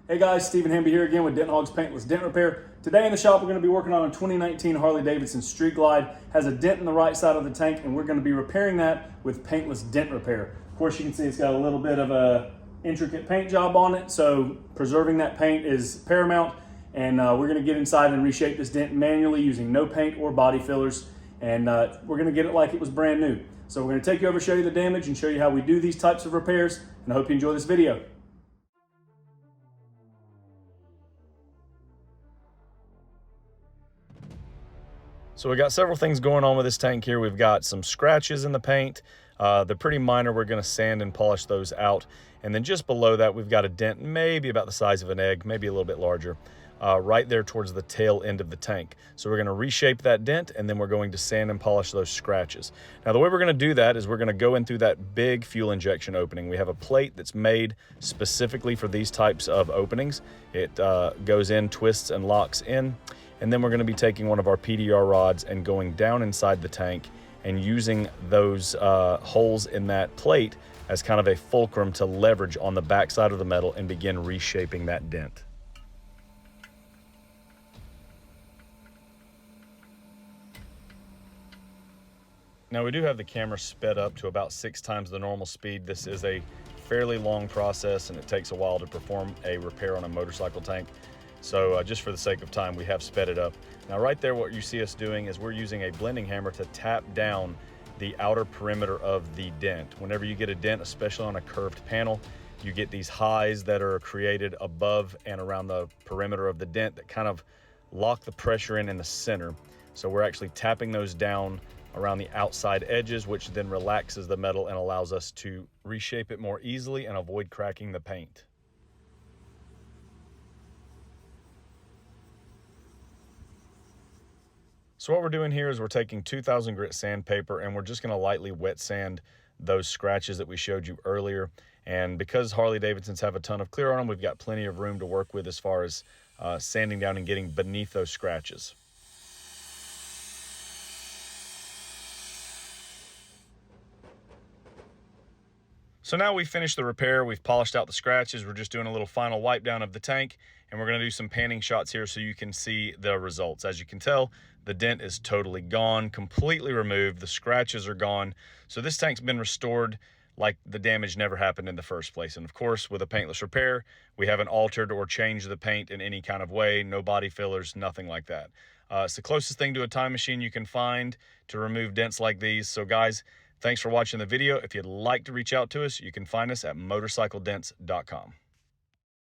Hey guys, Stephen Hamby here again with Dent Hogs Paintless Dent Repair. Today in the shop we're going to be working on a 2019 Harley Davidson Street Glide. Has a dent in the right side of the tank and we're going to be repairing that with Paintless Dent Repair. Of course you can see it's got a little bit of a intricate paint job on it, so preserving that paint is paramount, and we're going to get inside and reshape this dent manually using no paint or body fillers, and we're going to get it like it was brand new. So we're going to take you over, show you the damage, and show you how we do these types of repairs, and I hope you enjoy this video. So we got several things going on with this tank here. We've got some scratches in the paint. They're pretty minor. We're going to sand and polish those out. And then just below that, we've got a dent maybe about the size of an egg, maybe a little bit larger, right there towards the tail end of the tank. So we're going to reshape that dent, and then we're going to sand and polish those scratches. Now the way we're going to do that is we're going to go in through that big fuel injection opening. We have a plate that's made specifically for these types of openings. It goes in, twists and locks in. And then we're going to be taking one of our PDR rods and going down inside the tank and using those holes in that plate as kind of a fulcrum to leverage on the back side of the metal and begin reshaping that dent. Now we do have the camera sped up to about 6 times the normal speed. This is a fairly long process and it takes a while to perform a repair on a motorcycle tank. So just for the sake of time, we have sped it up. Now right there, what you see us doing is we're using a blending hammer to tap down the outer perimeter of the dent. Whenever you get a dent, especially on a curved panel, you get these highs that are created above and around the perimeter of the dent that kind of lock the pressure in the center. So we're actually tapping those down around the outside edges, which then relaxes the metal and allows us to reshape it more easily and avoid cracking the paint. So what we're doing here is we're taking 2000 grit sandpaper and we're just going to lightly wet sand those scratches that we showed you earlier. And because Harley Davidsons have a ton of clear on them, we've got plenty of room to work with as far as sanding down and getting beneath those scratches. So now we've finished the repair, we've polished out the scratches, we're just doing a little final wipe down of the tank, and we're going to do some panning shots here so you can see the results. As you can tell, the dent is totally gone, completely removed, the scratches are gone. So this tank's been restored like the damage never happened in the first place. And of course, with a paintless repair, we haven't altered or changed the paint in any kind of way, no body fillers, nothing like that. It's the closest thing to a time machine you can find to remove dents like these. So guys, thanks for watching the video. If you'd like to reach out to us, you can find us at motorcycledents.com.